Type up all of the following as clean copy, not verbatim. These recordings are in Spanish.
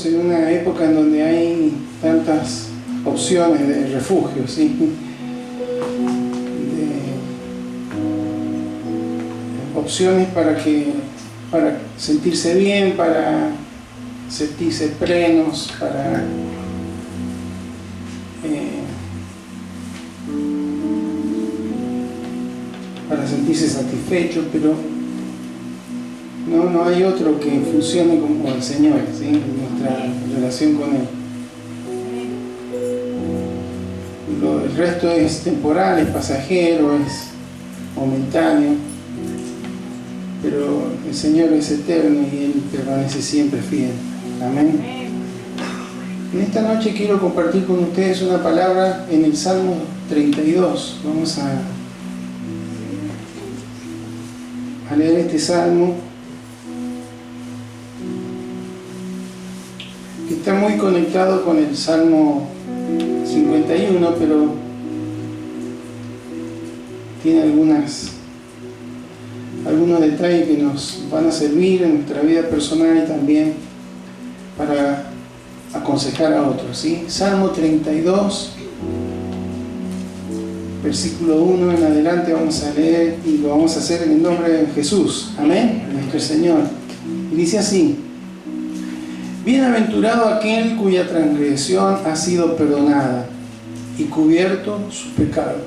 vivimos en una época en donde hay tantas opciones de refugio, ¿sí? Opciones para sentirse bien, para sentirse plenos, para sentirse satisfechos, pero no hay otro que funcione como el Señor, ¿sí? En nuestra relación con Él. El resto es temporal, es pasajero, es momentáneo, pero el Señor es eterno y Él permanece siempre fiel. Amén. En esta noche quiero compartir con ustedes una palabra en el Salmo 32. Vamos a leer este salmo, que está muy conectado con el Salmo 51, pero tiene algunos detalles que nos van a servir en nuestra vida personal y también para aconsejar a otros, ¿sí? Salmo 32, versículo 1 en adelante vamos a leer y lo vamos a hacer en el nombre de Jesús. Amén, nuestro Señor. Y dice así: Bienaventurado aquel cuya transgresión ha sido perdonada y cubierto su pecado.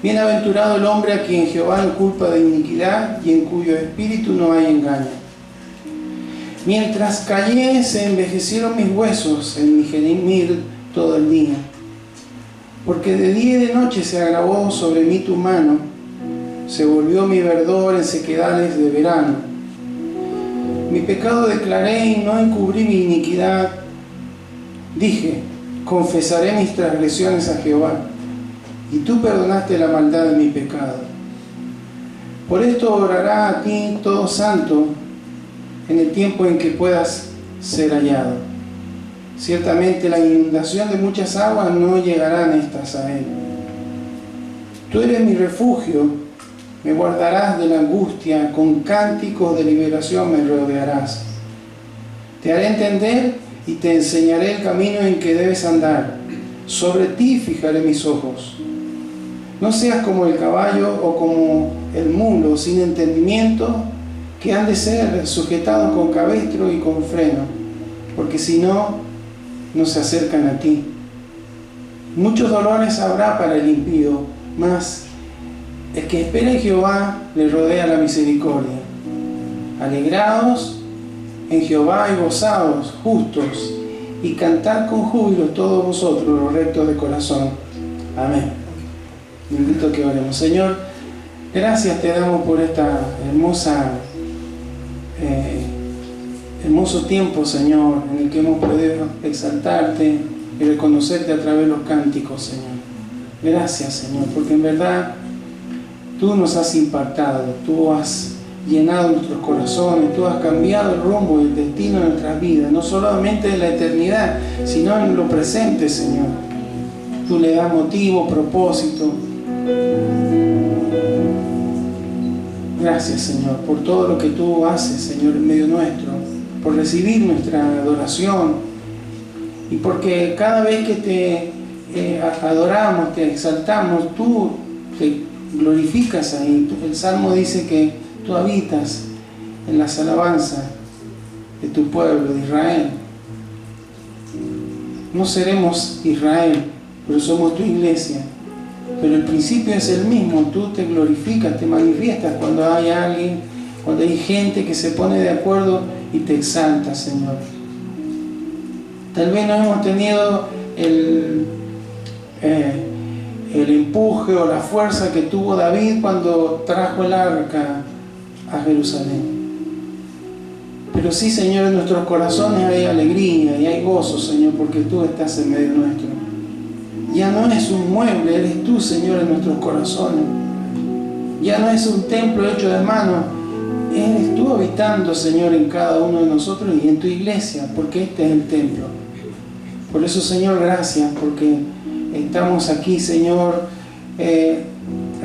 Bienaventurado el hombre a quien Jehová no culpa de iniquidad y en cuyo espíritu no hay engaño. Mientras callé, se envejecieron mis huesos en mi gemir todo el día. Porque de día y de noche se agravó sobre mí tu mano, se volvió mi verdor en sequedades de verano. Mi pecado declaré y no encubrí mi iniquidad. Dije, confesaré mis transgresiones a Jehová, y tú perdonaste la maldad de mi pecado. Por esto obrará a ti todo santo en el tiempo en que puedas ser hallado. Ciertamente la inundación de muchas aguas no llegarán estas a él. Tú eres mi refugio, me guardarás de la angustia, con cánticos de liberación me rodearás. Te haré entender y te enseñaré el camino en que debes andar. Sobre ti fijaré mis ojos. No seas como el caballo o como el mulo sin entendimiento, que han de ser sujetados con cabestro y con freno, porque si no se acercan a ti. Muchos dolores habrá para el impío, mas el que espera en Jehová le rodea la misericordia. Alegraos en Jehová y gozaos, justos, y cantad con júbilo todos vosotros los rectos de corazón. Amén. Me invito a que oremos. Señor, gracias te damos por esta hermoso tiempo, Señor, en el que hemos podido exaltarte y reconocerte a través de los cánticos, Señor. Gracias, Señor, porque en verdad tú nos has impactado, tú has llenado nuestros corazones, tú has cambiado el rumbo y el destino de nuestras vidas, no solamente en la eternidad, sino en lo presente, Señor. Tú le das motivo, propósito. Gracias, Señor, por todo lo que tú haces, Señor, en medio nuestro, por recibir nuestra adoración y porque cada vez que te adoramos, te exaltamos, tú te glorificas ahí. El Salmo dice que tú habitas en las alabanzas de tu pueblo, de Israel. No seremos Israel, pero somos tu iglesia. Pero el principio es el mismo, tú te glorificas, te manifiestas cuando hay alguien, cuando hay gente que se pone de acuerdo y te exalta, Señor. Tal vez no hemos tenido el empuje o la fuerza que tuvo David cuando trajo el arca a Jerusalén. Pero sí, Señor, en nuestros corazones hay alegría y hay gozo, Señor, porque tú estás en medio nuestro. Ya no es un mueble, eres tú, Señor, en nuestros corazones. Ya no es un templo hecho de mano, eres tú habitando, Señor, en cada uno de nosotros y en tu iglesia, porque este es el templo. Por eso, Señor, gracias, porque estamos aquí, Señor,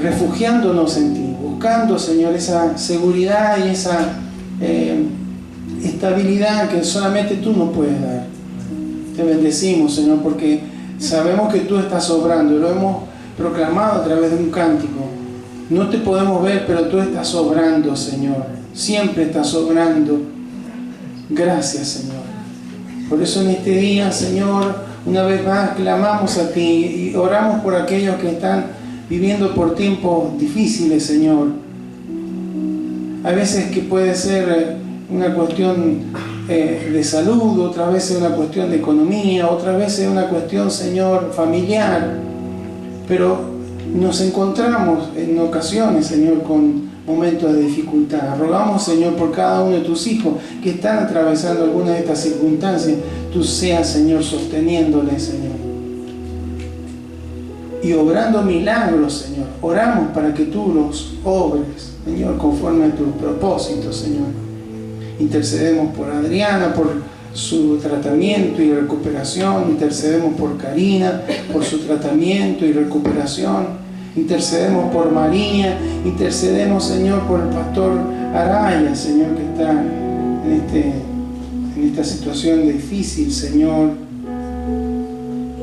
refugiándonos en ti, buscando, Señor, esa seguridad y estabilidad que solamente tú nos puedes dar. Te bendecimos, Señor, porque sabemos que tú estás obrando, lo hemos proclamado a través de un cántico. No te podemos ver, pero tú estás obrando, Señor. Siempre estás obrando. Gracias, Señor. Por eso en este día, Señor, una vez más clamamos a ti y oramos por aquellos que están viviendo por tiempos difíciles, Señor. A veces que puede ser una cuestión de salud, otras veces una cuestión de economía, otras veces una cuestión, Señor, familiar. Pero nos encontramos en ocasiones, Señor, con momentos de dificultad. Rogamos, Señor, por cada uno de tus hijos que están atravesando alguna de estas circunstancias. Tú seas, Señor, sosteniéndoles, Señor. Y obrando milagros, Señor. Oramos para que tú los obres, Señor, conforme a tus propósitos, Señor. Intercedemos por Adriana, por su tratamiento y recuperación. Intercedemos por Karina, por su tratamiento y recuperación. Intercedemos por María. Intercedemos, Señor, por el pastor Araya, Señor, que está en esta situación difícil, Señor.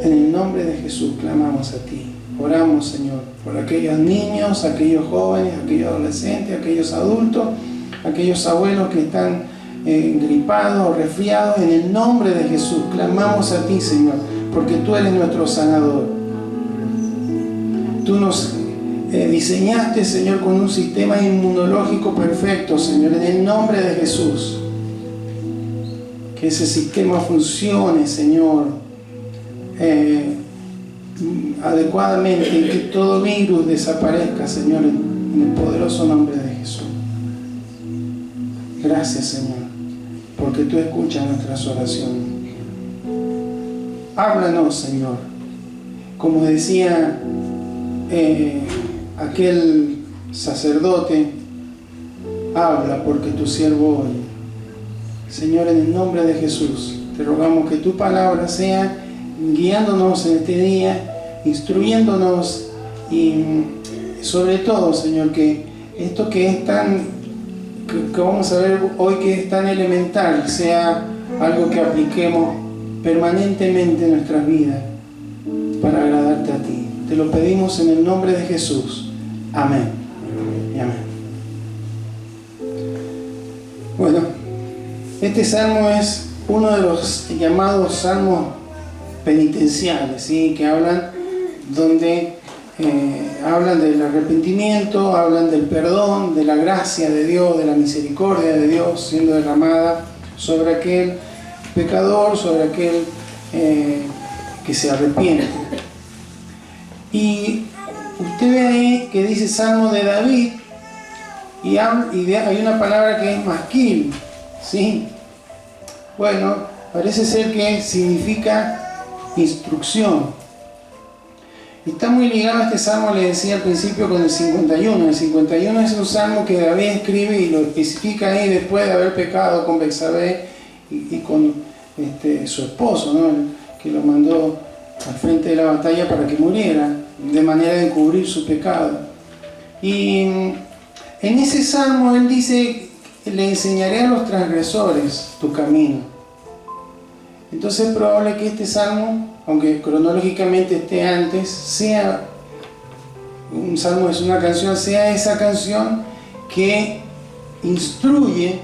En el nombre de Jesús clamamos a ti. Oramos, Señor, por aquellos niños, aquellos jóvenes, aquellos adolescentes, aquellos adultos, aquellos abuelos que están gripados o resfriados. En el nombre de Jesús clamamos a ti, Señor, porque tú eres nuestro sanador. Tú nos diseñaste, Señor, con un sistema inmunológico perfecto, Señor, en el nombre de Jesús. Que ese sistema funcione, Señor, adecuadamente, y que todo virus desaparezca, Señor, en el poderoso nombre de Jesús. Gracias, Señor, porque tú escuchas nuestras oraciones. Háblanos, Señor. Como decía aquel sacerdote, habla porque tu siervo oye. Señor, en el nombre de Jesús, te rogamos que tu palabra sea guiándonos en este día, instruyéndonos y sobre todo, Señor, que esto que es tan, que vamos a ver hoy, que es tan elemental, sea algo que apliquemos permanentemente en nuestras vidas para agradarte a ti. Te lo pedimos en el nombre de Jesús. Amén. Y amén. Bueno, este salmo es uno de los llamados salmos penitenciales, ¿sí? Que hablan del arrepentimiento, hablan del perdón, de la gracia de Dios, de la misericordia de Dios siendo derramada sobre aquel pecador, sobre aquel que se arrepiente. Y usted ve ahí que dice Salmo de David, y hay una palabra que es masquil, ¿sí? Bueno, parece ser que significa instrucción. Está muy ligado a este salmo, le decía al principio, con el 51. El 51 es un salmo que David escribe y lo especifica ahí después de haber pecado con Betsabé y con su esposo, ¿no? Que lo mandó al frente de la batalla para que muriera, de manera de encubrir su pecado. Y en ese salmo él dice: le enseñaré a los transgresores tu camino. Entonces es probable que este salmo, aunque cronológicamente esté antes, sea un salmo, es una canción, sea esa canción que instruye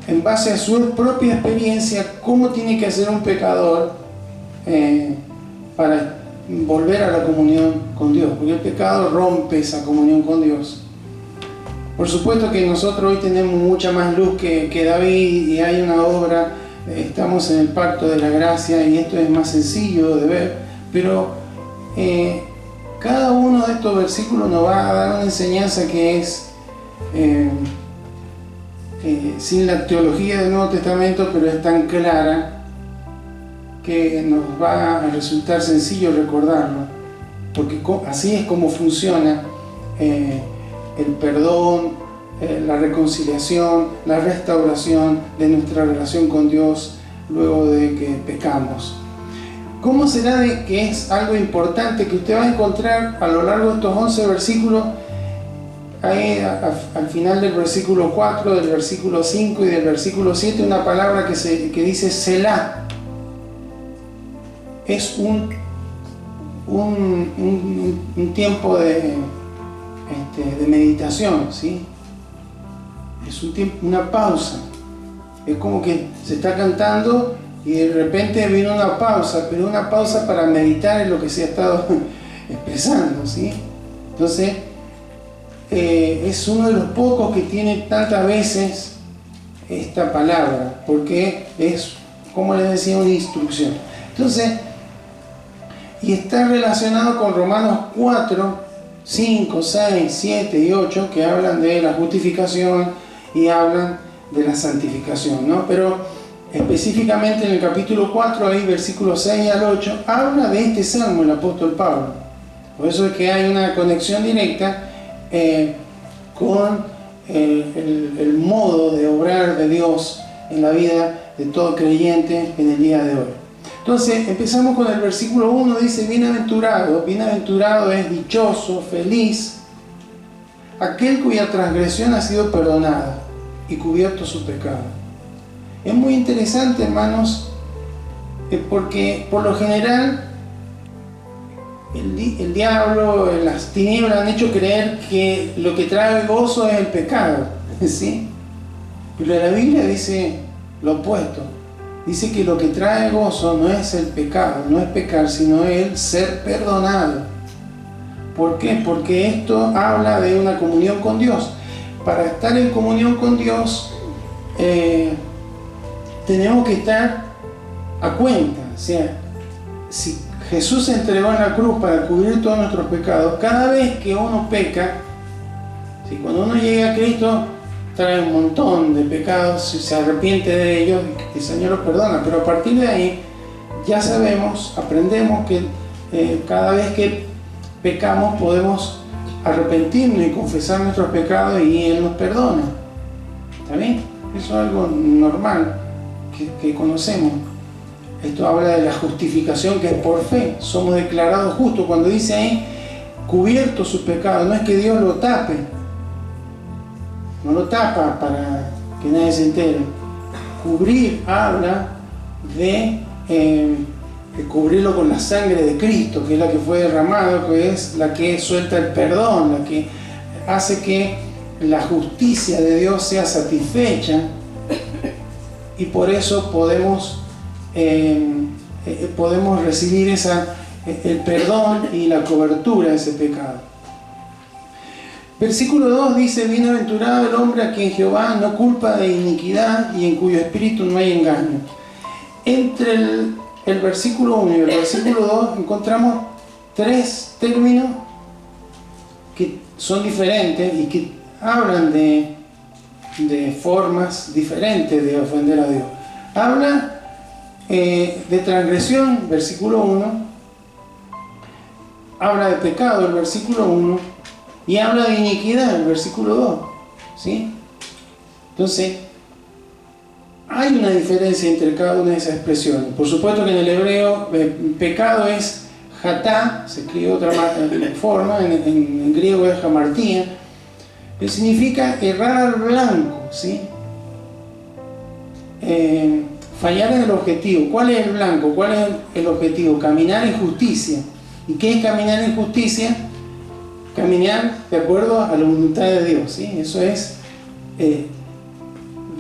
en base a su propia experiencia cómo tiene que hacer un pecador para volver a la comunión con Dios, porque el pecado rompe esa comunión con Dios. Por supuesto que nosotros hoy tenemos mucha más luz que David, y hay una obra, estamos en el pacto de la gracia y esto es más sencillo de ver, pero cada uno de estos versículos nos va a dar una enseñanza que es sin la teología del Nuevo Testamento, pero es tan clara que nos va a resultar sencillo recordarlo, porque así es como funciona el perdón, la reconciliación, la restauración de nuestra relación con Dios luego de que pecamos. ¿Cómo será de que es algo importante que usted va a encontrar a lo largo de estos 11 versículos? hay al final del versículo 4, del versículo 5 y del versículo 7 una palabra que dice Selah. Es un tiempo de meditación, ¿sí? Es un tiempo, una pausa. Es como que se está cantando y de repente viene una pausa, pero una pausa para meditar en lo que se ha estado expresando, ¿sí? Entonces, es uno de los pocos que tiene tantas veces esta palabra, porque es, como les decía, una instrucción. Entonces, y está relacionado con Romanos 4, 5, 6, 7 y 8, que hablan de la justificación y hablan de la santificación, ¿no? Pero específicamente en el capítulo 4, ahí versículos 6 al 8, habla de este salmo el apóstol Pablo. Por eso es que hay una conexión directa con el modo de obrar de Dios en la vida de todo creyente en el día de hoy. Entonces empezamos con el versículo 1, dice: bienaventurado es dichoso, feliz, aquel cuya transgresión ha sido perdonada y cubierto su pecado. Es muy interesante, hermanos, porque por lo general el diablo, las tinieblas han hecho creer que lo que trae gozo es el pecado, ¿sí? Pero la Biblia dice lo opuesto. Dice que lo que trae gozo no es el pecado, no es pecar, sino el ser perdonado. ¿Por qué? Porque esto habla de una comunión con Dios. Para estar en comunión con Dios, tenemos que estar a cuenta. O sea, si Jesús se entregó en la cruz para cubrir todos nuestros pecados, cada vez que uno peca, si cuando uno llega a Cristo, trae un montón de pecados, si se arrepiente de ellos, el Señor los perdona. Pero a partir de ahí, ya sabemos, aprendemos que cada vez que pecamos podemos arrepentirnos y confesar nuestros pecados y Él nos perdona. ¿Está bien? Eso es algo normal que conocemos. Esto habla de la justificación, que es por fe. Somos declarados justos. Cuando dice ahí, cubierto sus pecados, no es que Dios lo tape. No lo tapa para que nadie se entere. Cubrir habla de cubrirlo con la sangre de Cristo, que es la que fue derramada, que es la que suelta el perdón, la que hace que la justicia de Dios sea satisfecha, y por eso podemos recibir el perdón y la cobertura de ese pecado. Versículo 2 dice: bienaventurado el hombre a quien Jehová no culpa de iniquidad y en cuyo espíritu no hay engaño. Entre el versículo 1 y el versículo 2 encontramos tres términos que son diferentes y que hablan de formas diferentes de ofender a Dios. Habla de transgresión, versículo 1, habla de pecado, el versículo 1, y habla de iniquidad, el versículo 2, ¿sí? Entonces, hay una diferencia entre cada una de esas expresiones. Por supuesto que en el hebreo pecado es hatá, se escribe de otra forma, en griego es hamartía, que significa errar al blanco, ¿sí? Fallar en el objetivo. ¿Cuál es el blanco? ¿Cuál es el objetivo? Caminar en justicia. ¿Y qué es caminar en justicia? Caminar de acuerdo a la voluntad de Dios, ¿sí? Eso es,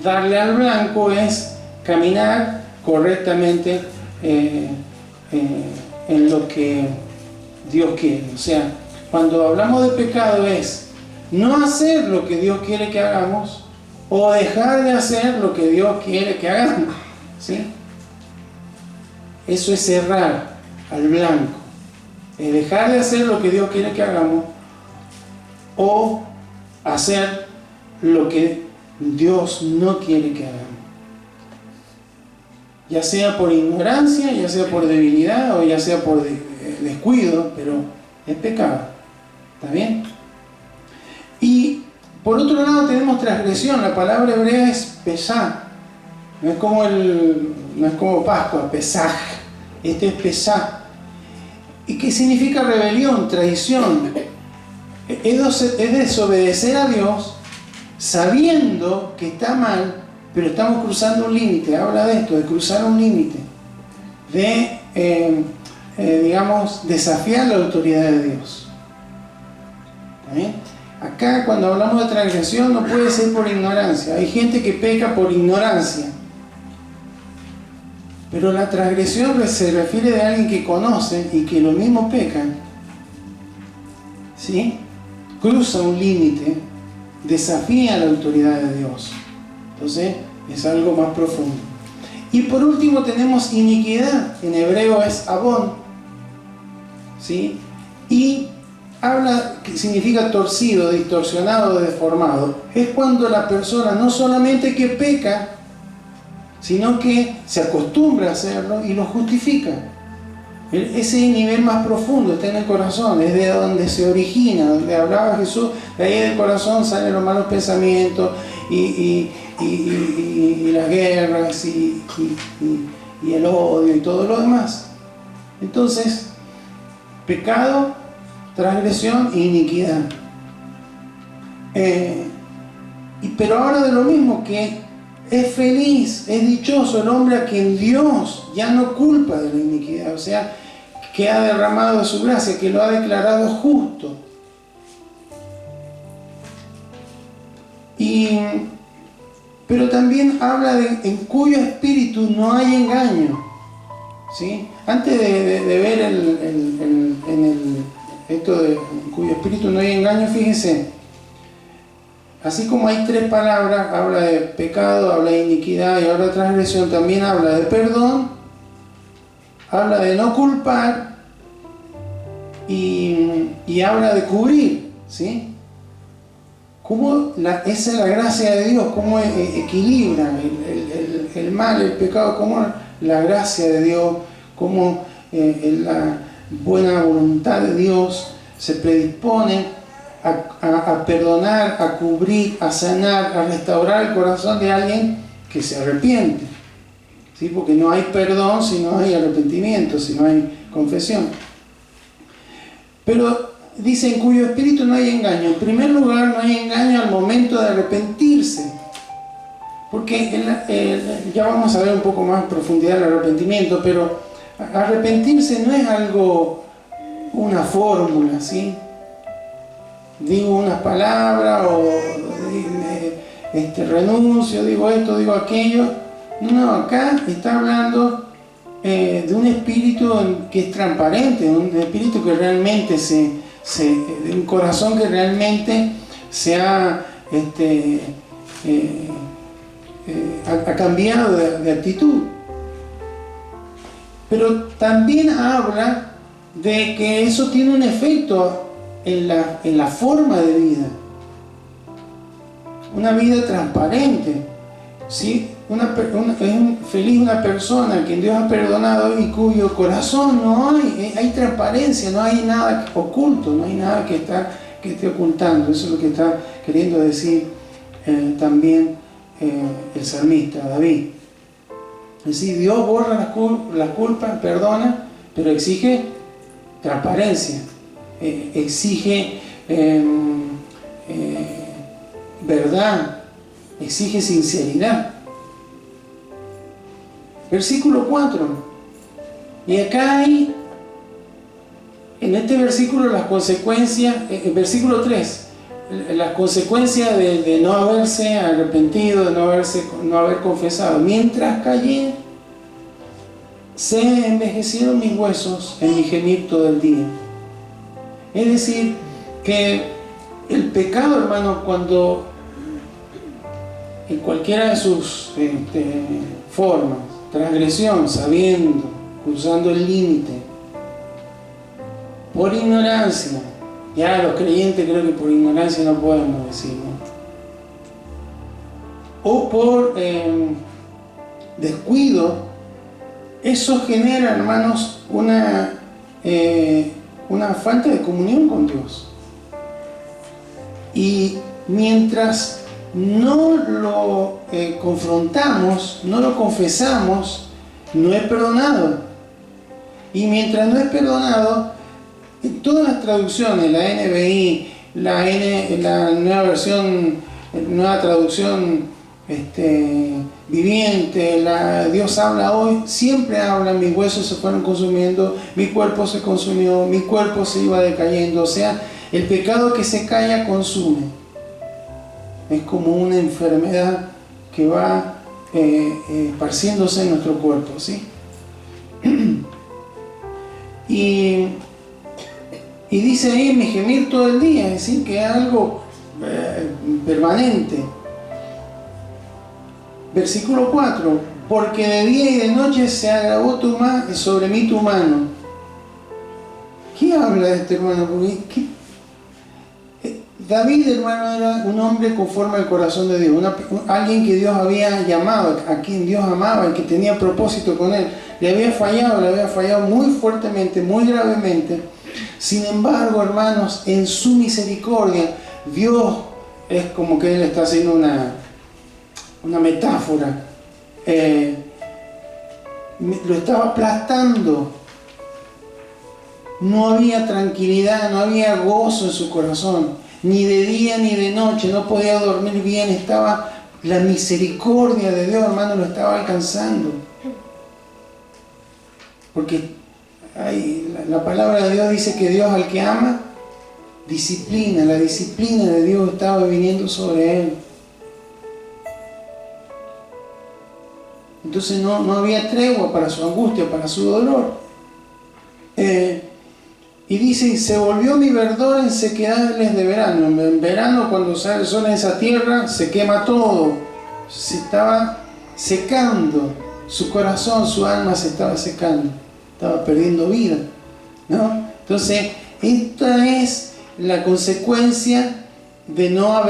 darle al blanco es caminar correctamente en lo que Dios quiere. O sea, cuando hablamos de pecado es no hacer lo que Dios quiere que hagamos o dejar de hacer lo que Dios quiere que hagamos, ¿sí? Eso es errar al blanco, es dejar de hacer lo que Dios quiere que hagamos o hacer lo que Dios no quiere que hagamos, ya sea por ignorancia, ya sea por debilidad o ya sea por descuido, pero es pecado. ¿Está bien? Y por otro lado tenemos transgresión. La palabra hebrea es pesá, no es como Pascua, pesaj. Este es pesá, y que significa rebelión, traición. Es desobedecer a Dios sabiendo que está mal, pero estamos cruzando un límite. Habla de esto, de cruzar un límite, de, digamos, desafiar la autoridad de Dios. ¿Está bien? Acá cuando hablamos de transgresión no puede ser por ignorancia. Hay gente que peca por ignorancia. Pero la transgresión se refiere de alguien que conoce y que lo mismo pecan. ¿Sí? Cruza un límite, desafía la autoridad de Dios. Entonces es algo más profundo. Y por último tenemos iniquidad. En hebreo es abón. ¿Sí? Y habla, que significa torcido, distorsionado, deformado. Es cuando la persona no solamente que peca, sino que se acostumbra a hacerlo y lo justifica. Ese nivel más profundo está en el corazón, es de donde se origina, donde hablaba Jesús, de ahí del corazón salen los malos pensamientos y las guerras y el odio y todo lo demás. Entonces, pecado, transgresión e iniquidad. Pero ahora de lo mismo, que es feliz, es dichoso el hombre a quien Dios ya no culpa de la iniquidad, o sea, que ha derramado de su gracia, que lo ha declarado justo. Pero también habla de en cuyo espíritu no hay engaño. ¿Sí? Antes de ver esto de en cuyo espíritu no hay engaño, fíjense, así como hay tres palabras, habla de pecado, habla de iniquidad y habla de transgresión, también habla de perdón, habla de no culpar y habla de cubrir. ¿Sí? Cómo esa es la gracia de Dios, cómo equilibra el mal, el pecado, cómo la gracia de Dios, cómo la buena voluntad de Dios se predispone a perdonar, a cubrir, a sanar, a restaurar el corazón de alguien que se arrepiente. ¿Sí? Porque no hay perdón si no hay arrepentimiento, si no hay confesión. Pero dice en cuyo espíritu no hay engaño. En primer lugar, no hay engaño al momento de arrepentirse. Porque ya vamos a ver un poco más en profundidad el arrepentimiento, pero arrepentirse no es algo, una fórmula, ¿sí? Digo unas palabras o renuncio, digo esto, digo aquello. No, acá está hablando de un espíritu que es transparente, un espíritu que realmente de un corazón que realmente se ha cambiado de actitud. Pero también habla de que eso tiene un efecto en la forma de vida. Una vida transparente. ¿Sí? Es feliz una persona a quien Dios ha perdonado y cuyo corazón no hay transparencia, no hay nada oculto, no hay nada que esté ocultando. Eso es lo que está queriendo decir también el salmista David. Es decir, Dios borra las culpas, perdona, pero exige transparencia, exige verdad, exige sinceridad. Versículo 4. Y acá hay, en este versículo, las consecuencias, versículo 3, las consecuencias de no haberse arrepentido, de no haber confesado. Mientras callé, se envejecieron mis huesos en mi gemir todo el día. Es decir, que el pecado, hermano, cuando en cualquiera de sus formas, transgresión, sabiendo, cruzando el límite, por ignorancia, ya los creyentes creo que por ignorancia no podemos decir, ¿no? O por descuido, eso genera, hermanos, una falta de comunión con Dios. Y mientras no lo confrontamos, no lo confesamos, no es perdonado. Y mientras no es perdonado, en todas las traducciones, la NBI, la nueva versión, nueva traducción viviente, Dios habla hoy, siempre habla, mis huesos se fueron consumiendo, mi cuerpo se consumió, mi cuerpo se iba decayendo. O sea, el pecado que se calla consume. Es como una enfermedad que va esparciéndose en nuestro cuerpo, ¿sí? Y dice ahí, mi gemir todo el día, es decir, que es algo permanente. Versículo 4, porque de día y de noche se agravó sobre mí tu mano. ¿Qué habla de este hermano? David, hermano, era un hombre conforme al corazón de Dios, alguien que Dios había llamado, a quien Dios amaba y que tenía propósito con él. Le había fallado muy fuertemente, muy gravemente. Sin embargo, hermanos, en su misericordia, Dios, es como que él está haciendo una metáfora, lo estaba aplastando. No había tranquilidad, no había gozo en su corazón, ni de día ni de noche, no podía dormir bien. La misericordia de Dios, hermano, lo estaba alcanzando. Porque la palabra de Dios dice que Dios al que ama, disciplina. La disciplina de Dios estaba viniendo sobre él. Entonces no había tregua para su angustia, para su dolor. Y dice, se volvió mi verdor en sequedades de verano. En verano, cuando sale el sol en esa tierra, se quema todo. Se estaba secando. Su corazón, su alma se estaba secando. Estaba perdiendo vida, ¿no? Entonces, esta es la consecuencia de no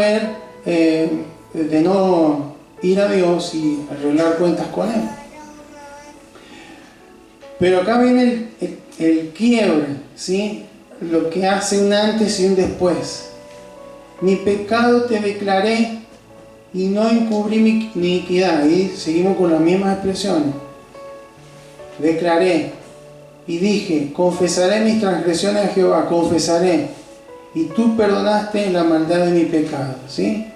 ir a Dios y arreglar cuentas con Él. Pero acá viene el quiebre, ¿sí? Lo que hace un antes y un después. Mi pecado te declaré y no encubrí mi iniquidad. Y seguimos con las mismas expresiones. Declaré y dije, confesaré mis transgresiones a Jehová, confesaré. Y tú perdonaste la maldad de mi pecado, ¿sí?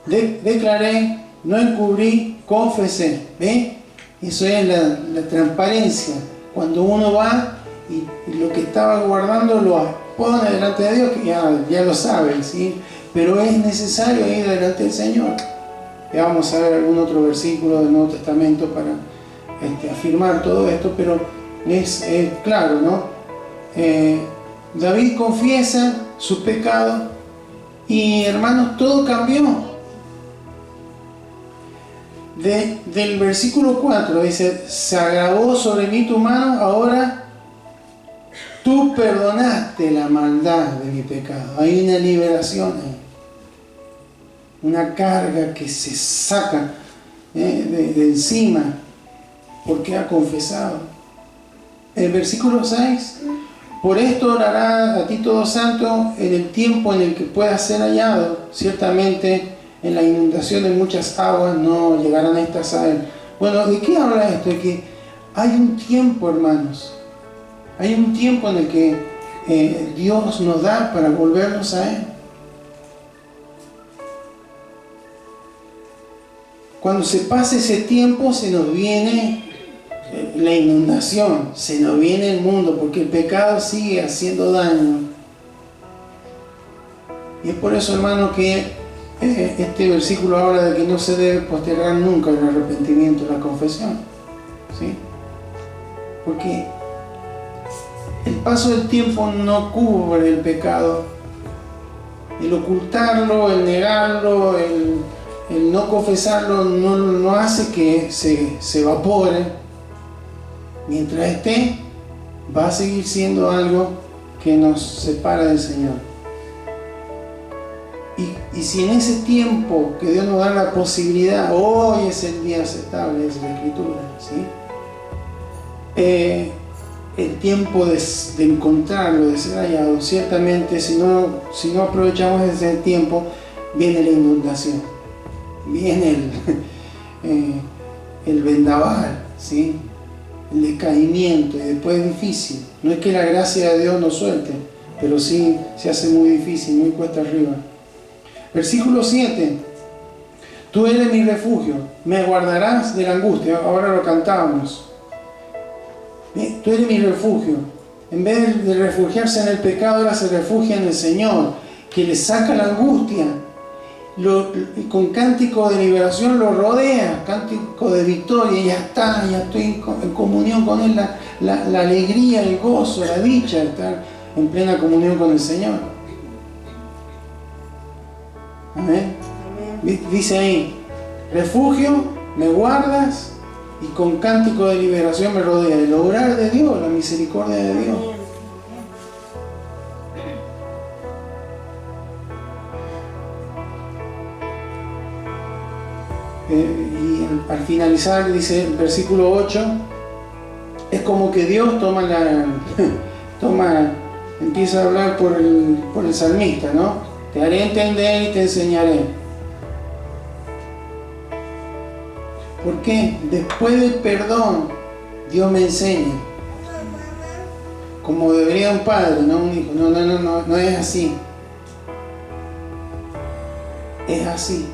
Declaré, no encubrí, confesé. ¿Ve? Eso es la transparencia. Cuando uno va y lo que estaba guardando lo pone delante de Dios, que ya lo sabe, ¿sí? Pero es necesario ir delante del Señor. Ya vamos a ver algún otro versículo del Nuevo Testamento para afirmar todo esto, pero es claro, ¿no? David confiesa su pecado y, hermanos, todo cambió. Del versículo 4 dice, se agravó sobre mí tu mano, ahora tú perdonaste la maldad de mi pecado. Hay una liberación ahí, una carga que se saca de encima porque ha confesado. El versículo 6, por esto orará a ti todo santo en el tiempo en el que pueda ser hallado. Ciertamente en la inundación de muchas aguas no llegarán estas a él. Bueno, ¿de qué habla esto? De que hay un tiempo, hermanos. Hay un tiempo en el que Dios nos da para volvernos a Él. Cuando se pase ese tiempo, se nos viene la inundación, se nos viene el mundo, porque el pecado sigue haciendo daño. Y es por eso, hermano, que este versículo habla de que no se debe postergar nunca el arrepentimiento, la confesión, ¿sí? Porque el paso del tiempo no cubre el pecado. El ocultarlo, el negarlo, el no confesarlo no hace que se evapore. Mientras esté, va a seguir siendo algo que nos separa del Señor. Y si en ese tiempo que Dios nos da la posibilidad, hoy es el día aceptable, dice la Escritura, ¿sí? El tiempo de encontrarlo, de ser hallado, ciertamente si no aprovechamos ese tiempo, viene la inundación, viene el vendaval, ¿sí? El decaimiento, y después es difícil. No es que la gracia de Dios nos suelte, pero sí se hace muy difícil, muy cuesta arriba. Versículo 7. Tú eres mi refugio, me guardarás de la angustia. Ahora lo cantábamos. Tú eres mi refugio. En vez de refugiarse en el pecado, ahora se refugia en el Señor, que le saca la angustia. Con cántico de liberación lo rodea, cántico de victoria, y ya está, ya estoy en comunión con Él, la alegría, el gozo, la dicha de estar en plena comunión con el Señor. Amén. Dice ahí, refugio, me guardas, y con cántico de liberación me rodea. El obrar de Dios, la misericordia de Dios. Y al finalizar dice el versículo 8, es como que Dios empieza a hablar por el salmista, ¿no? Te haré entender y te enseñaré. ¿Por qué? Después del perdón, Dios me enseña. Como debería un padre, no un hijo. No es así. Es así.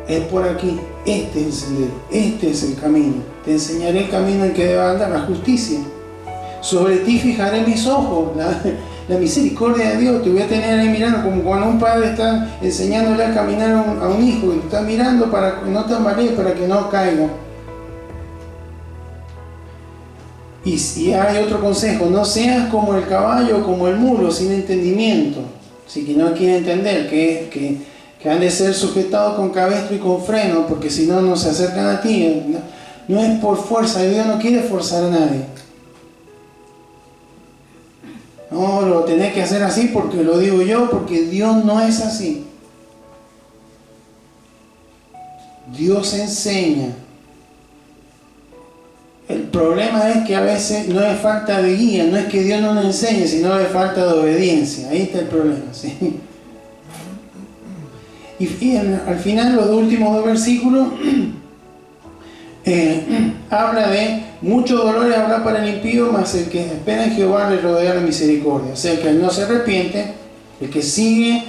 Es por aquí. Este es el sendero. Este es el camino. Te enseñaré el camino en que debas andar, la justicia. Sobre ti fijaré mis ojos. La misericordia de Dios. Te voy a tener ahí mirando, como cuando un padre está enseñándole a caminar a un hijo y lo está mirando para que no tambalee, para que no caiga. Y hay otro consejo: no seas como el caballo o como el mulo sin entendimiento. Así que no quiere entender que han de ser sujetados con cabestro y con freno, porque si no, no se acercan a ti. No es por fuerza, Dios no quiere forzar a nadie. No, lo tenés que hacer así porque lo digo yo, porque Dios no es así. Dios enseña. El problema es que a veces no es falta de guía, no es que Dios no nos enseñe, sino es falta de obediencia. Ahí está el problema, ¿sí? Y al final, los últimos dos versículos, habla de muchos dolores habrá para el impío, mas el que espera en Jehová le rodea la misericordia. O sea, el que no se arrepiente, el que sigue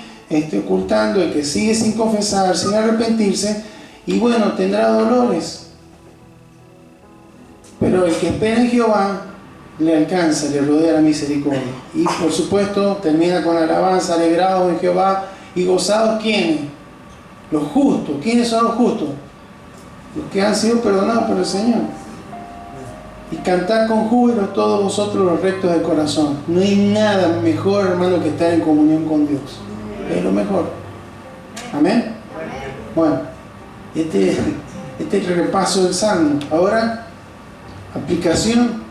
ocultando, el que sigue sin confesar, sin arrepentirse, y bueno, tendrá dolores. Pero el que espera en Jehová le alcanza, le rodea la misericordia. Y por supuesto, termina con alabanza, alegrados en Jehová y gozados. ¿Quiénes? Los justos. ¿Quiénes son los justos? Los que han sido perdonados por el Señor. Y cantar con júbilo todos vosotros los rectos de corazón. No hay nada mejor, hermano, que estar en comunión con Dios. Es lo mejor. Amén. Bueno, este es el repaso del Salmo. Ahora, aplicación.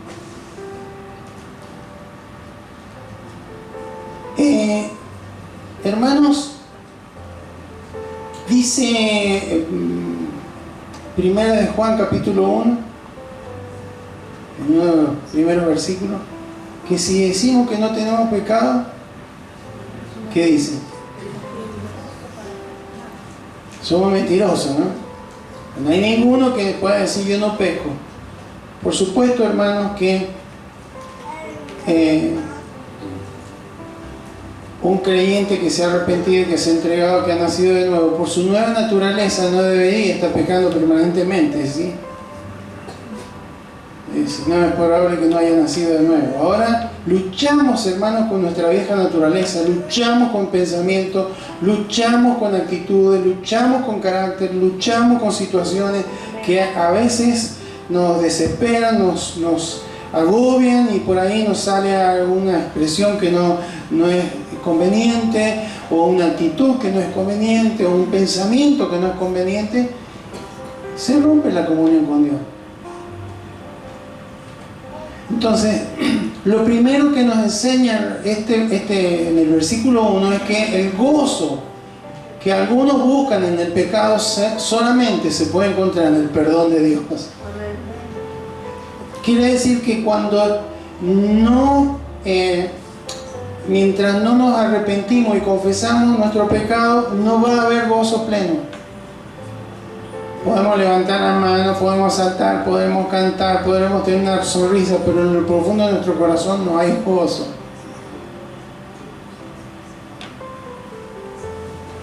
Hermanos, dice Primera de Juan capítulo 1, uno de los primeros versículos, que si decimos que no tenemos pecado, ¿qué dice? Somos mentirosos, ¿no? No hay ninguno que pueda decir yo no peco. Por supuesto, hermanos, que un creyente que se ha arrepentido, que se ha entregado, que ha nacido de nuevo, por su nueva naturaleza no debería estar pecando permanentemente, ¿sí? No es probable que no haya nacido de nuevo. Ahora luchamos, hermanos, con nuestra vieja naturaleza, luchamos con pensamientos, luchamos con actitudes, luchamos con carácter, luchamos con situaciones que a veces nos desesperan, nos agobian, y por ahí nos sale alguna expresión que no es conveniente, o una actitud que no es conveniente, o un pensamiento que no es conveniente. Se rompe la comunión con Dios. Entonces, lo primero que nos enseña en el versículo 1 es que el gozo que algunos buscan en el pecado solamente se puede encontrar en el perdón de Dios. Quiere decir que cuando mientras no nos arrepentimos y confesamos nuestro pecado, no va a haber gozo pleno. Podemos levantar la mano, podemos saltar, podemos cantar, podemos tener una sonrisa, pero en el profundo de nuestro corazón no hay gozo.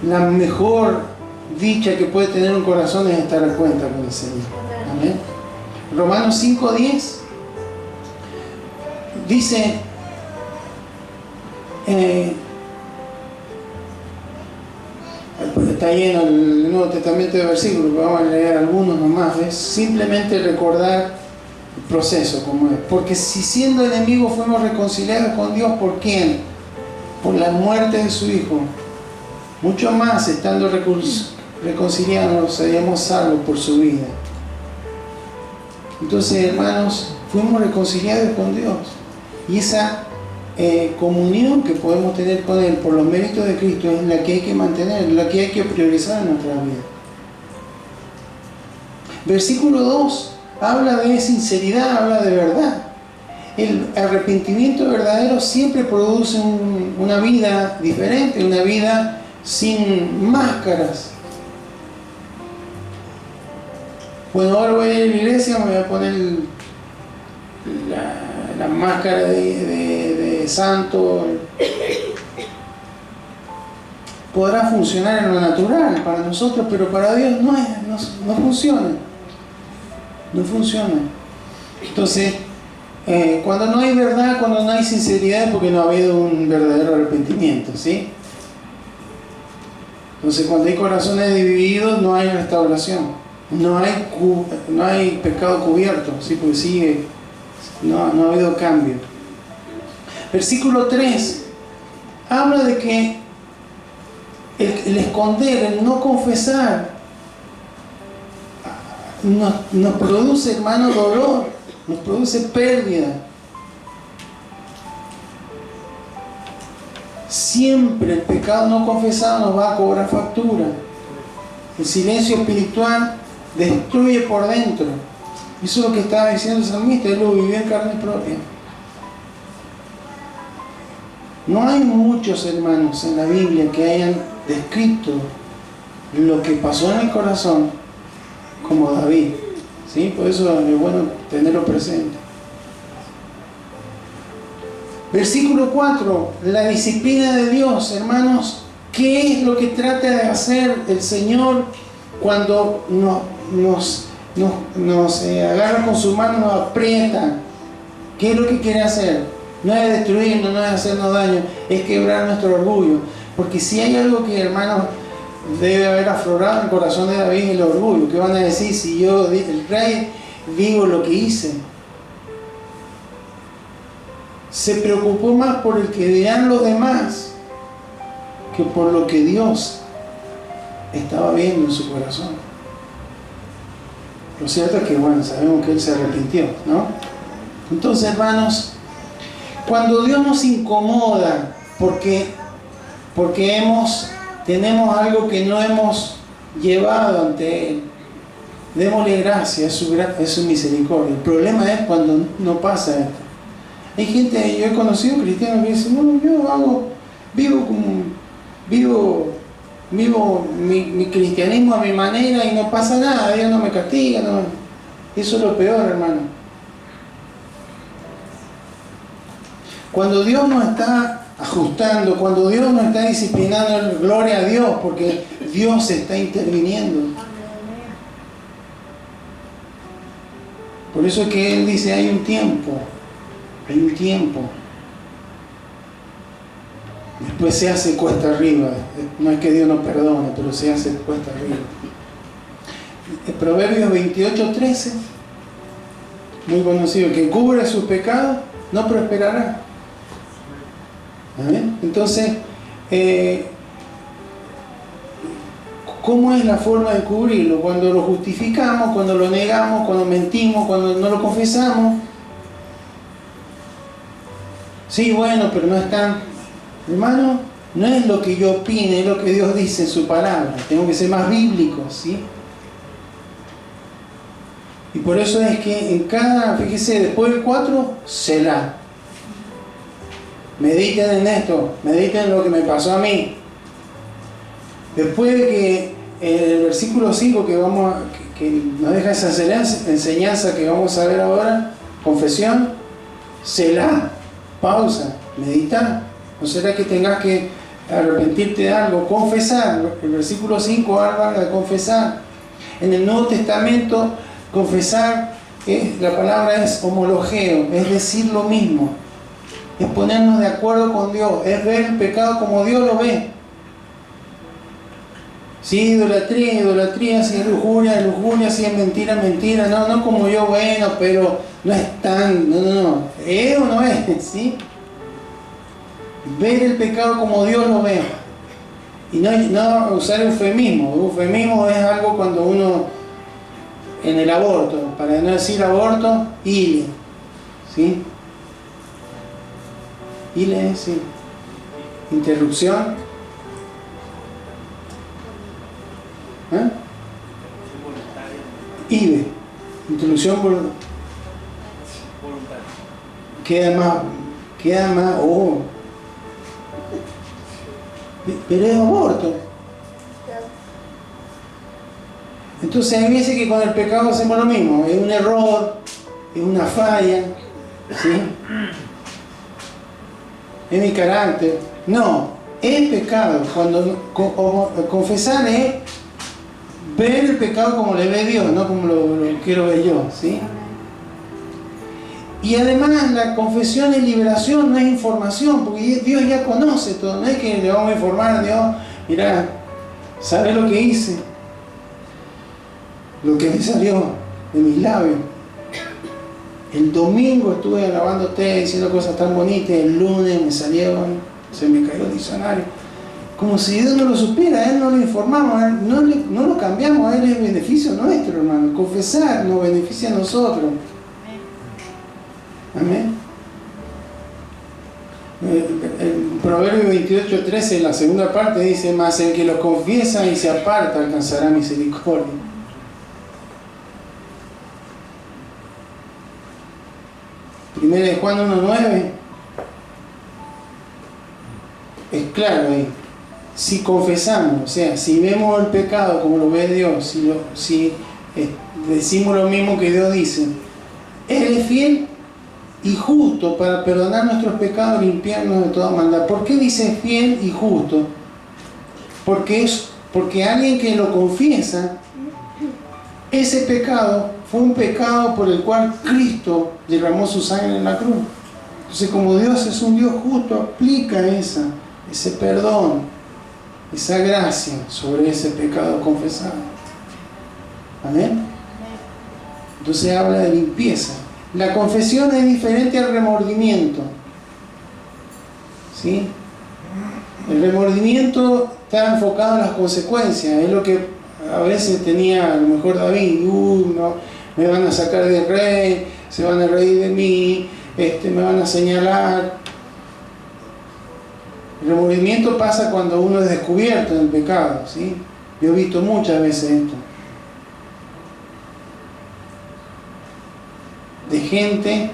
la mejor dicha que puede tener un corazón es estar a cuenta con el Señor. Amén. Romanos 5:10 dice, está lleno el Nuevo Testamento de versículos, vamos a leer algunos nomás. Es simplemente recordar el proceso como es. Porque si siendo enemigos fuimos reconciliados con Dios, ¿por quién? Por la muerte de su Hijo. Mucho más, estando reconciliados, seríamos salvos por su vida. Entonces, hermanos, fuimos reconciliados con Dios. Y esa comunión que podemos tener con Él por los méritos de Cristo es la que hay que mantener, la que hay que priorizar en nuestra vida. Versículo 2 habla de sinceridad, habla de verdad. El arrepentimiento verdadero siempre produce una vida diferente, una vida sin máscaras. Bueno, ahora voy a ir a la iglesia, me voy a poner la máscara de santo. Podrá funcionar en lo natural para nosotros, pero para Dios no funciona. No funciona. Entonces, cuando no hay verdad, cuando no hay sinceridad, es porque no ha habido un verdadero arrepentimiento, ¿sí? Entonces, cuando hay corazones divididos, no hay restauración. No hay pecado cubierto, ¿sí? Porque sigue, no ha habido cambio. Versículo 3 habla de que el esconder, el no confesar, nos produce, hermano, dolor, nos produce pérdida. Siempre el pecado no confesado nos va a cobrar factura. El silencio espiritual destruye por dentro. Eso es lo que estaba diciendo el salmista, él lo vivió en carne propia. No hay muchos hermanos en la Biblia que hayan descrito lo que pasó en el corazón como David, ¿sí? Por eso es bueno tenerlo presente. Versículo 4, la disciplina de Dios, hermanos. ¿Qué es lo que trata de hacer el Señor cuando nos agarra con su mano, nos aprieta? ¿Qué es lo que quiere hacer? No es destruirnos, no es hacernos daño, es quebrar nuestro orgullo. Porque si hay algo que, hermanos, debe haber aflorado en el corazón de David, el orgullo. ¿Qué van a decir si yo, el rey, digo lo que hice? Se preocupó más por el que dirán los demás que por lo que Dios estaba viendo en su corazón. Lo cierto es que, bueno, sabemos que él se arrepintió, ¿no? Entonces, hermanos, cuando Dios nos incomoda porque tenemos algo que no hemos llevado ante Él, démosle gracias, es su misericordia. El problema es cuando no pasa esto. Hay gente, yo he conocido cristianos que dicen, no, yo vivo mi cristianismo a mi manera y no pasa nada, Dios no me castiga, no. Eso es lo peor, hermano. Cuando Dios nos está ajustando, cuando Dios nos está disciplinando, gloria a Dios, porque Dios está interviniendo. Por eso es que Él dice, hay un tiempo. Después se hace cuesta arriba. No es que Dios nos perdone, pero se hace cuesta arriba. El Proverbios 28:13, muy conocido, que cubre sus pecados, no prosperará. ¿Amén? Entonces, ¿cómo es la forma de cubrirlo? Cuando lo justificamos, cuando lo negamos, cuando mentimos, cuando no lo confesamos. Sí, bueno, pero no es tan... Hermano, no es lo que yo opine, es lo que Dios dice en su palabra. Tengo que ser más bíblico, ¿sí? Y por eso es que en cada, fíjese, después del 4, Selah. Mediten en esto, mediten en lo que me pasó a mí. Después de que el versículo 5 que nos deja esa enseñanza que vamos a ver ahora, confesión, Selah, pausa, meditar. ¿No será que tengas que arrepentirte de algo, confesar. El versículo 5 habla de confesar. En el Nuevo Testamento, confesar, la palabra es homologeo, es decir lo mismo, es ponernos de acuerdo con Dios, es ver el pecado como Dios lo ve. Si idolatría, idolatría, si es lujuria, lujuria, si es mentira, mentira, no como yo, bueno, pero no es tan, no, ¿es o no es? ¿Sí? Ver el pecado como Dios lo ve. Y no usar eufemismo. Eufemismo es algo cuando uno, en el aborto, para no decir aborto, ile. ¿Sí? Ile, sí. Interrupción. IVE. Interrupción voluntaria. Queda más, pero es aborto. Entonces hay veces que con el pecado hacemos lo mismo, es un error, es una falla, ¿sí? Es mi carácter. No, es pecado. Cuando confesar es ver el pecado como le ve Dios, no como lo quiero ver yo, ¿sí? Y además la confesión es liberación, no es información, porque Dios ya conoce todo, no es que le vamos a informar a Dios, mirá, ¿sabes lo que hice? Lo que me salió de mis labios. El domingo estuve alabándote, diciendo cosas tan bonitas, el lunes me salieron, se me cayó el diccionario. Como si Dios no lo supiera, a Él no lo informamos, no lo cambiamos, a Él es beneficio nuestro, hermano. Confesar nos beneficia a nosotros. Amén. El Proverbio 28:13, la segunda parte dice: mas el que lo confiesa y se aparta alcanzará misericordia. Primera de Juan 1:9 es claro ahí. Si confesamos, o sea, si vemos el pecado como lo ve Dios, si decimos lo mismo que Dios dice, Él es fiel y justo para perdonar nuestros pecados y limpiarnos de toda maldad. ¿Por qué dice fiel y justo? Porque alguien que lo confiesa, ese pecado fue un pecado por el cual Cristo derramó su sangre en la cruz. Entonces, como Dios es un Dios justo, aplica ese perdón, esa gracia sobre ese pecado confesado. Amén. Entonces habla de limpieza. La confesión es diferente al remordimiento, ¿sí? El remordimiento está enfocado en las consecuencias, es lo que a veces tenía a lo mejor David. No, me van a sacar del rey, se van a reír de mí, me van a señalar. El remordimiento pasa cuando uno es descubierto en el pecado, ¿sí? Yo he visto muchas veces esto. De gente,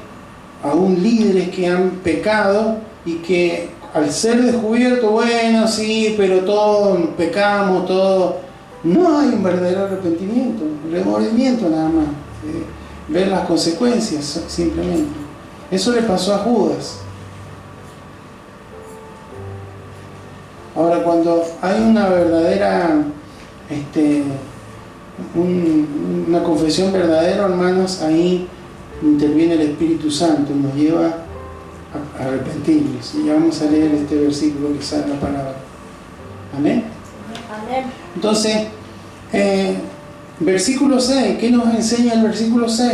aún líderes que han pecado y que al ser descubierto, bueno, sí, pero todos pecamos, todos. No hay un verdadero arrepentimiento, remordimiento nada más. Ver las consecuencias simplemente. Eso le pasó a Judas. Ahora, cuando hay una verdadera, una confesión verdadera, hermanos, ahí interviene el Espíritu Santo y nos lleva a arrepentirnos. Y ya vamos a leer este versículo que sale la palabra. Amén. Amén. Entonces, versículo 6, ¿qué nos enseña el versículo 6?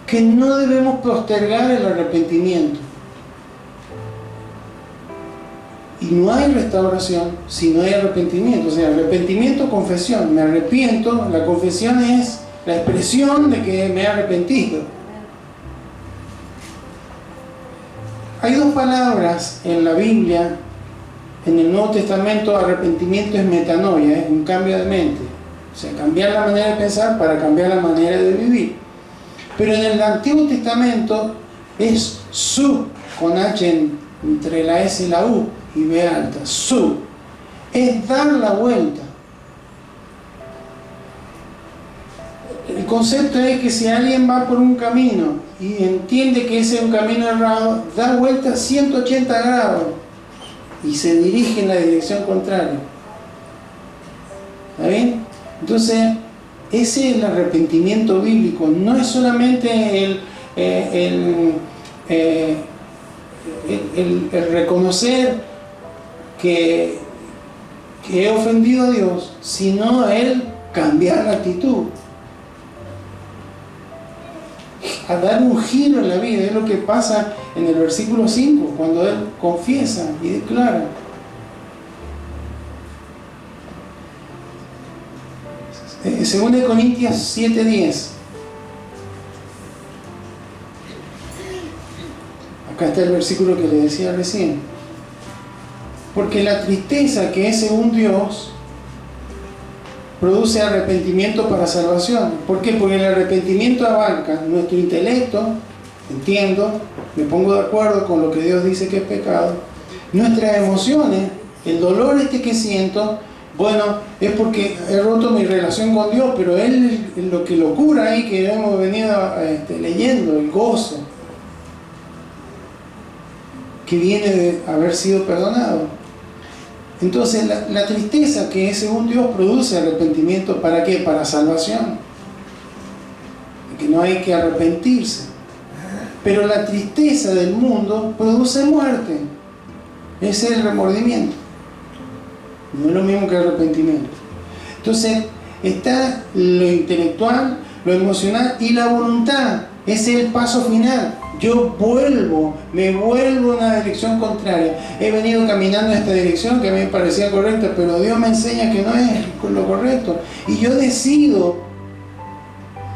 Que no debemos postergar el arrepentimiento. Y no hay restauración si no hay arrepentimiento. O sea, arrepentimiento, confesión. Me arrepiento, la confesión es la expresión de que me he arrepentido. Hay dos palabras en la Biblia. En el Nuevo Testamento, arrepentimiento es metanoia, es un cambio de mente. O sea, cambiar la manera de pensar para cambiar la manera de vivir. Pero en el Antiguo Testamento es su, con H entre la S y la U y B alta. Su. Es dar la vuelta. El concepto es que si alguien va por un camino y entiende que ese es un camino errado, da vuelta 180 grados y se dirige en la dirección contraria. ¿Está bien? Entonces, ese es el arrepentimiento bíblico. No es solamente el reconocer que he ofendido a Dios, sino el cambiar la actitud, a dar un giro en la vida. Es lo que pasa en el versículo 5, cuando él confiesa y declara. Según de Corintios 7:10. Acá está el versículo que le decía recién. Porque la tristeza que es según Dios produce arrepentimiento para salvación. ¿Por qué? Porque el arrepentimiento abarca nuestro intelecto, entiendo, me pongo de acuerdo con lo que Dios dice que es pecado, nuestras emociones, el dolor que siento, bueno, es porque he roto mi relación con Dios, pero Él, lo que lo cura ahí, que hemos venido leyendo, el gozo que viene de haber sido perdonado. Entonces la tristeza que es según Dios produce arrepentimiento. ¿Para qué? Para salvación. Que no hay que arrepentirse. Pero la tristeza del mundo produce muerte. Ese es el remordimiento. No es lo mismo que arrepentimiento. Entonces está lo intelectual, lo emocional y la voluntad. Ese es el paso final. Yo me vuelvo en una dirección contraria. He venido caminando en esta dirección que a mí me parecía correcta, pero Dios me enseña que no es lo correcto. Y yo decido,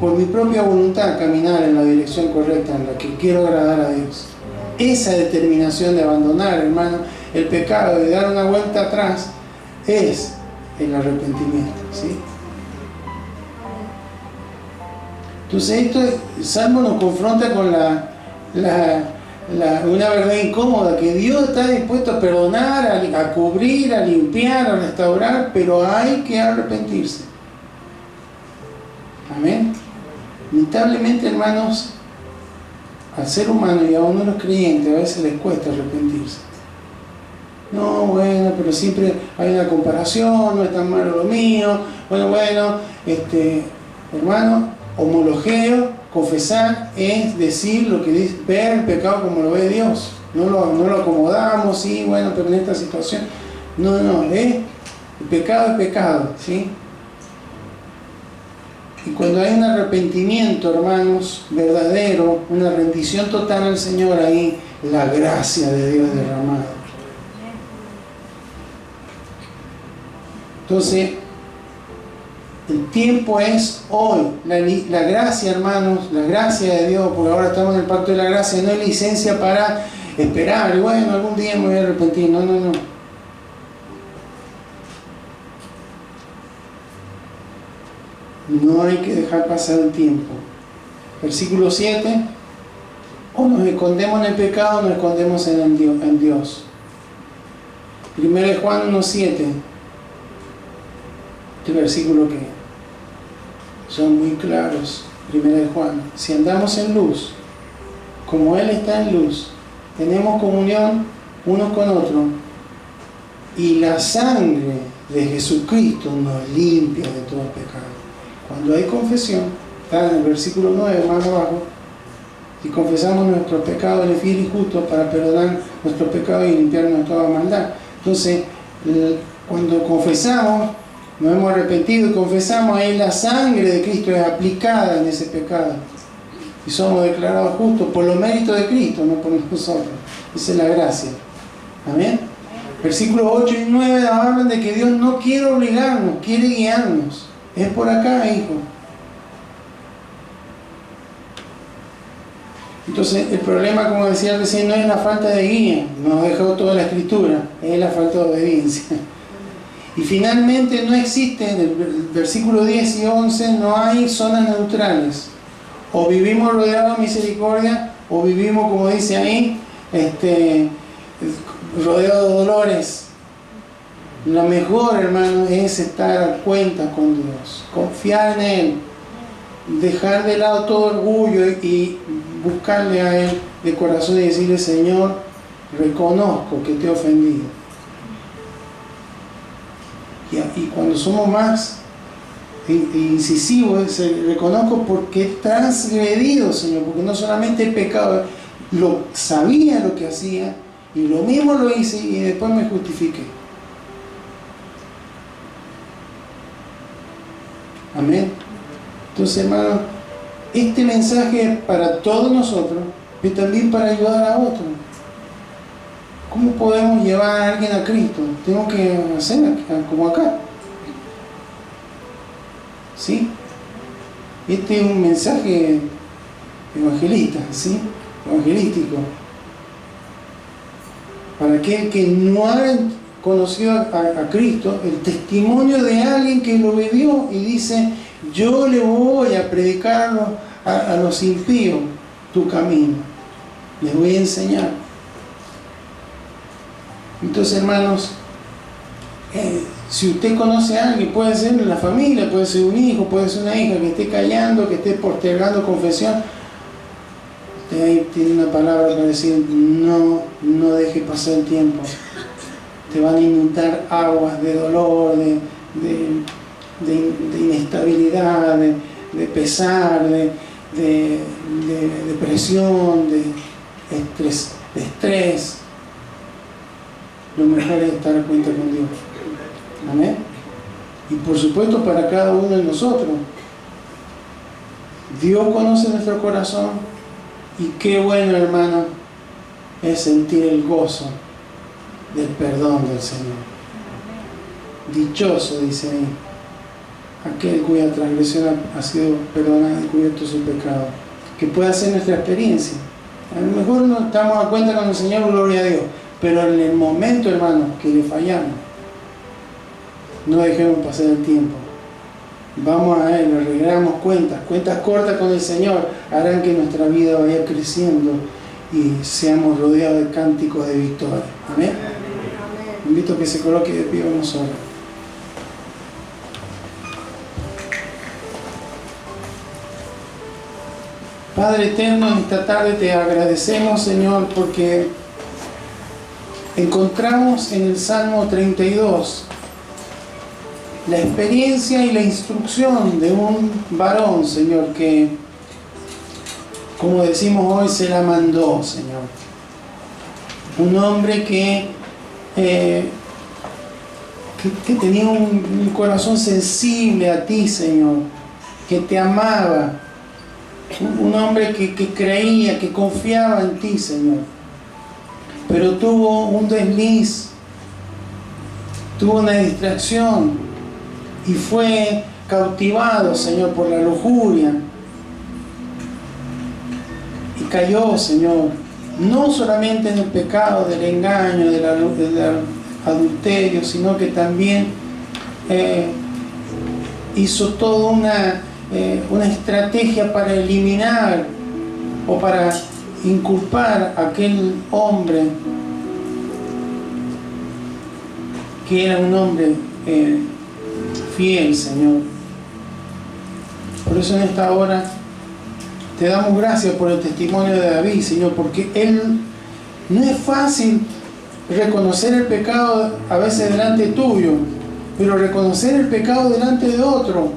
por mi propia voluntad, caminar en la dirección correcta, en la que quiero agradar a Dios. Esa determinación de abandonar, hermano, el pecado, de dar una vuelta atrás, es el arrepentimiento, ¿sí? Entonces, el Salmo nos confronta con una verdad incómoda, que Dios está dispuesto a perdonar, a cubrir, a limpiar, a restaurar, pero hay que arrepentirse. Amén. Lamentablemente, hermanos, al ser humano y a uno de los creyentes a veces les cuesta arrepentirse. No, bueno, pero siempre hay una comparación, no es tan malo lo mío. Bueno, hermano, homologeo, confesar es decir lo que dice, ver el pecado como lo ve Dios. No lo acomodamos, sí, bueno, pero en esta situación. No, el pecado es pecado, ¿sí? Y cuando hay un arrepentimiento, hermanos, verdadero, una rendición total al Señor, ahí la gracia de Dios derramada. Entonces, el tiempo es hoy. La gracia, hermanos, la gracia de Dios, porque ahora estamos en el pacto de la gracia, no es licencia para esperar, y bueno, algún día me voy a arrepentir. No. No hay que dejar pasar el tiempo. Versículo 7. O nos escondemos en el pecado o nos escondemos en Dios. 1 Juan 1:7. Este versículo que son muy claros. 1 Juan. Si andamos en luz, como Él está en luz, tenemos comunión unos con otros, y la sangre de Jesucristo nos limpia de todo pecado. Cuando hay confesión, está en el versículo 9 más abajo, y confesamos nuestros pecados, Él es fiel y justo para perdonar nuestros pecados y limpiarnos de toda maldad. Entonces, cuando confesamos, nos hemos arrepentido y confesamos, ahí la sangre de Cristo es aplicada en ese pecado. Y somos declarados justos por los méritos de Cristo, no por nosotros. Esa es la gracia. Amén. Versículos 8 y 9 hablan de que Dios no quiere obligarnos, quiere guiarnos. Es por acá, hijo. Entonces, el problema, como decía recién, no es la falta de guía, nos dejó toda la Escritura, es la falta de obediencia. Y finalmente no existe, en el versículo 10 y 11, no hay zonas neutrales. O vivimos rodeados de misericordia, o vivimos, como dice ahí, rodeados de dolores. Lo mejor, hermano, es estar a cuenta con Dios, confiar en Él, dejar de lado todo orgullo y buscarle a Él de corazón y decirle: Señor, reconozco que te he ofendido, Y cuando somos más incisivos, reconozco porque he transgredido, Señor, porque no solamente he pecado, sabía lo que hacía y lo mismo lo hice y después me justifiqué. Amén. Entonces, hermano, este mensaje es para todos nosotros, pero también para ayudar a otros. ¿Cómo podemos llevar a alguien a Cristo? Tengo que hacer como acá. ¿Sí? Este es un mensaje evangelista, ¿sí? Evangelístico. Para aquel que no ha conocido a Cristo, el testimonio de alguien que lo vivió y dice: yo le voy a predicar a los impíos tu camino, les voy a enseñar. Entonces, hermanos, si usted conoce a alguien, puede ser en la familia, puede ser un hijo, puede ser una hija que esté callando, que esté postergando confesión, usted ahí tiene una palabra para decir: no deje pasar el tiempo. Te van a inundar aguas de dolor, de inestabilidad, de pesar, de depresión, de estrés. Lo mejor es estar a cuenta con Dios. Amén. Y por supuesto para cada uno de nosotros. Dios conoce nuestro corazón y qué bueno, hermano, es sentir el gozo del perdón del Señor. Dichoso, dice ahí, aquel cuya transgresión ha sido perdonada y cubierto su pecado. Que pueda ser nuestra experiencia. A lo mejor no estamos a cuenta con el Señor, gloria a Dios. Pero en el momento, hermano, que le fallamos, no dejemos pasar el tiempo. Vamos a Él, arreglamos cuentas cortas con el Señor, harán que nuestra vida vaya creciendo y seamos rodeados de cánticos de victoria. Amén. Invito a que se coloque de pie nosotros. Padre eterno, en esta tarde te agradecemos, Señor, porque encontramos en el Salmo 32 la experiencia y la instrucción de un varón, Señor, que, como decimos hoy, se la mandó, Señor. Un hombre que tenía un corazón sensible a ti, Señor, que te amaba. Un hombre que creía, que confiaba en ti, Señor. Pero tuvo un desliz, tuvo una distracción y fue cautivado, Señor, por la lujuria. Y cayó, Señor, no solamente en el pecado del engaño, del adulterio, sino que también hizo toda una estrategia para eliminar o para inculpar a aquel hombre que era un hombre fiel, Señor. Por eso en esta hora te damos gracias por el testimonio de David, Señor, porque él no es fácil reconocer el pecado a veces delante tuyo, pero reconocer el pecado delante de otro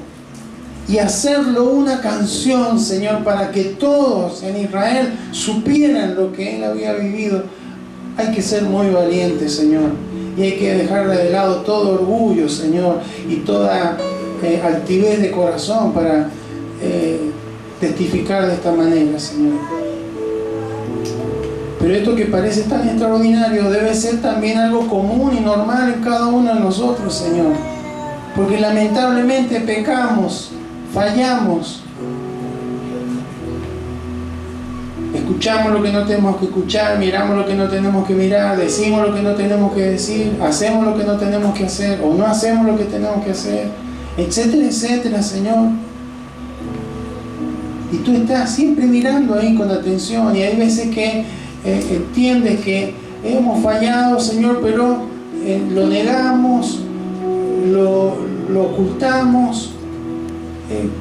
y hacerlo una canción, Señor, para que todos en Israel supieran lo que él había vivido. Hay que ser muy valiente, Señor, y hay que dejar de lado todo orgullo, Señor, y toda altivez de corazón para testificar de esta manera, Señor. Pero esto que parece tan extraordinario debe ser también algo común y normal en cada uno de nosotros, Señor, porque lamentablemente pecamos, fallamos, escuchamos lo que no tenemos que escuchar, miramos lo que no tenemos que mirar, decimos lo que no tenemos que decir, hacemos lo que no tenemos que hacer o no hacemos lo que tenemos que hacer, etcétera, etcétera, Señor. Y tú estás siempre mirando ahí con atención, y hay veces que entiendes que hemos fallado, Señor, pero lo negamos, lo ocultamos,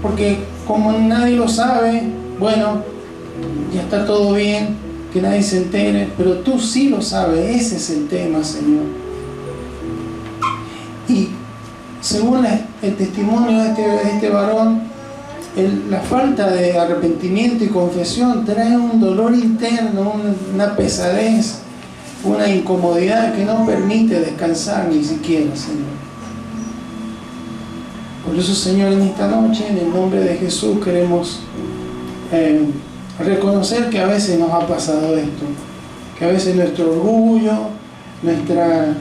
porque como nadie lo sabe, bueno, ya está todo bien, que nadie se entere, pero tú sí lo sabes. Ese es el tema, Señor. Y según el testimonio de este varón, la falta de arrepentimiento y confesión trae un dolor interno, una pesadez, una incomodidad que no permite descansar ni siquiera, Señor. Por eso, Señor, en esta noche, en el nombre de Jesús, queremos reconocer que a veces nos ha pasado esto, que a veces nuestro orgullo, nuestra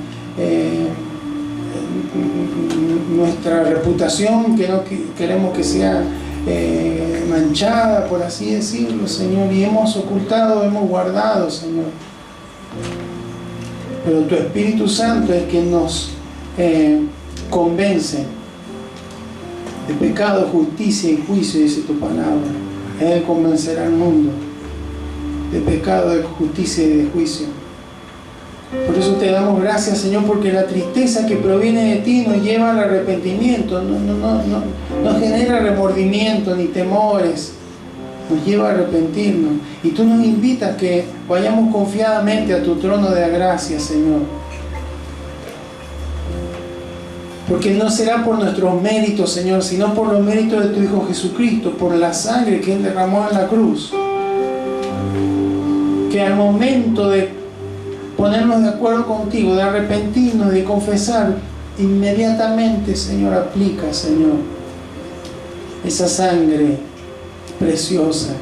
reputación, que no queremos que sea manchada, por así decirlo, Señor, y hemos ocultado, hemos guardado, Señor. Pero tu Espíritu Santo es quien nos convence de pecado, justicia y juicio, dice tu palabra. Él convencerá al mundo de pecado, de justicia y de juicio. Por eso te damos gracias, Señor, porque la tristeza que proviene de ti nos lleva al arrepentimiento, no genera remordimiento ni temores, nos lleva a arrepentirnos. Y tú nos invitas que vayamos confiadamente a tu trono de gracia, Señor. Porque no será por nuestros méritos, Señor, sino por los méritos de tu Hijo Jesucristo, por la sangre que Él derramó en la cruz. Que al momento de ponernos de acuerdo contigo, de arrepentirnos, de confesar, inmediatamente, Señor, aplica, Señor, esa sangre preciosa.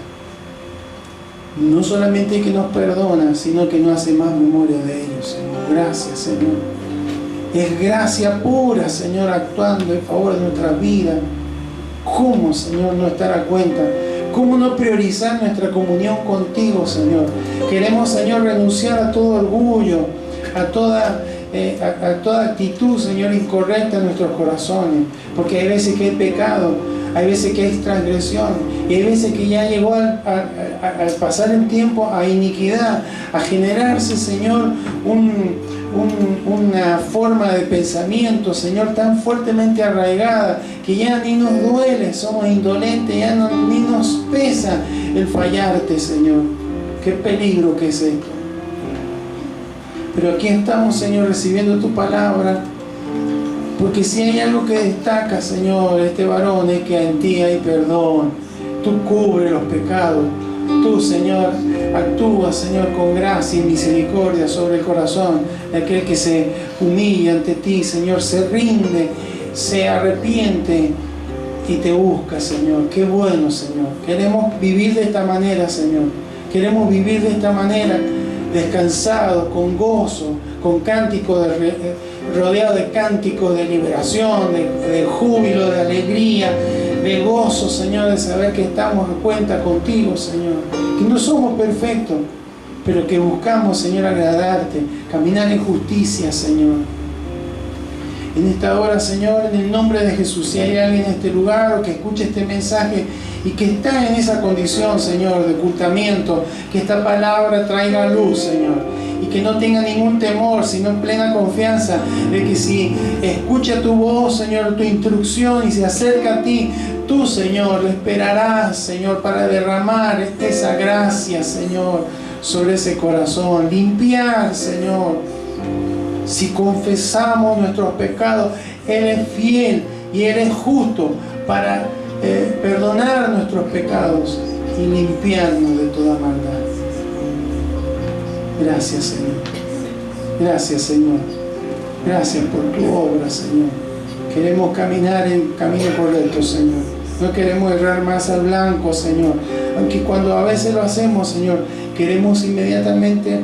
No solamente que nos perdona, sino que no hace más memoria de ellos, Señor. Gracias, Señor. Es gracia pura, Señor, actuando en favor de nuestra vida. ¿Cómo, Señor, no estar a cuenta? ¿Cómo no priorizar nuestra comunión contigo, Señor? Queremos, Señor, renunciar a todo orgullo, a toda actitud, Señor, incorrecta en nuestros corazones. Porque hay veces que hay pecado, hay veces que hay transgresión, y hay veces que ya llegó al pasar el tiempo a iniquidad, a generarse, Señor, una forma de pensamiento, Señor, tan fuertemente arraigada que ya ni nos duele, somos indolentes, ya ni nos pesa el fallarte, Señor. Qué peligro que es esto. Pero aquí estamos, Señor, recibiendo tu palabra, porque si hay algo que destaca, Señor, este varón, es que en ti hay perdón. Tú cubres los pecados. Tú, Señor, actúas, Señor, con gracia y misericordia sobre el corazón de aquel que se humilla ante ti, Señor, se rinde, se arrepiente y te busca, Señor. Qué bueno, Señor. Queremos vivir de esta manera, Señor. Queremos vivir de esta manera, descansados, con gozo, con cánticos, rodeados de cánticos de liberación, de júbilo, de alegría, de gozo, Señor, de saber que estamos a cuenta contigo, Señor. Que no somos perfectos, pero que buscamos, Señor, agradarte, caminar en justicia, Señor. En esta hora, Señor, en el nombre de Jesús, si hay alguien en este lugar o que escuche este mensaje y que está en esa condición, Señor, de ocultamiento, que esta palabra traiga luz, Señor. Y que no tenga ningún temor, sino en plena confianza de que si escucha tu voz, Señor, tu instrucción y se acerca a ti, tú, Señor, le esperarás, Señor, para derramar esa gracia, Señor, sobre ese corazón. Limpiar, Señor. Si confesamos nuestros pecados, Él es fiel y Él es justo para perdonar nuestros pecados y limpiarnos de toda maldad. Gracias, Señor. Gracias, Señor. Gracias por tu obra, Señor. Queremos caminar en camino correcto, Señor. No queremos errar más al blanco, Señor. Aunque cuando a veces lo hacemos, Señor, queremos inmediatamente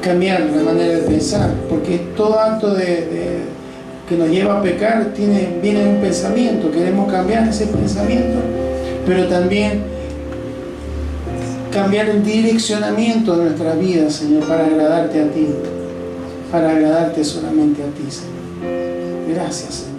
cambiar la manera de pensar. Porque todo acto que nos lleva a pecar viene de un pensamiento. Queremos cambiar ese pensamiento, pero también cambiar el direccionamiento de nuestra vida, Señor, para agradarte a ti, para agradarte solamente a ti, Señor. Gracias, Señor.